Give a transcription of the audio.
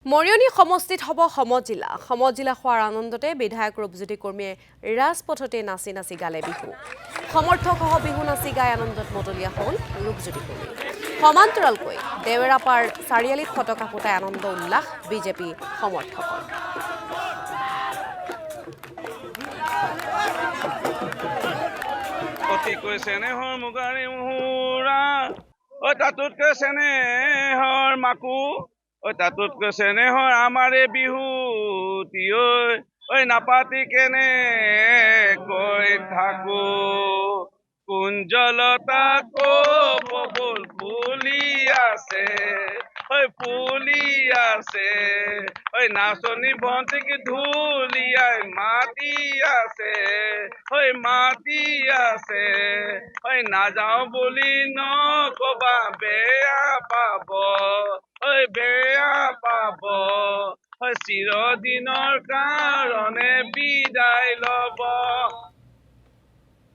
মৰিয়নি সমষ্টিত হ'ব সমজিলা হোৱাৰ আনন্দতে বিধায়ক ৰূপজ্যোতি কৰ্মীয়ে ৰাজপথতে নাচি নাচি গালে বিহু সমৰ্থকসহ বিহু নাচি গাই আনন্দত মতলীয়া হ'ল ৰূপজ্যোতি কৰ্মী সমান্তৰালকৈ দেৱেৰাপাৰ চাৰিআলিত ফটকা ফুটাই আনন্দ উল্লাস বিজেপি সমৰ্থকৰ অতিকৈ চেনেহৰ মুগাৰী মুহুৰা তাতোতকৈ চেনেহৰ মাকো তাতোতকৈ চেনেহৰ আমাৰে বিহুতি নাপাতি কেনেকৈ থাকো কুঞ্জলতা কপল ফুলি আছে ফুলি আছে নাচনী ভণ্টিক ঢুলিয়াই মাতি আছে মাতি আছে নাযাওঁ বুলি নকবা বেয়া পাব বেয়া পাব চিৰদিনৰ কাৰণে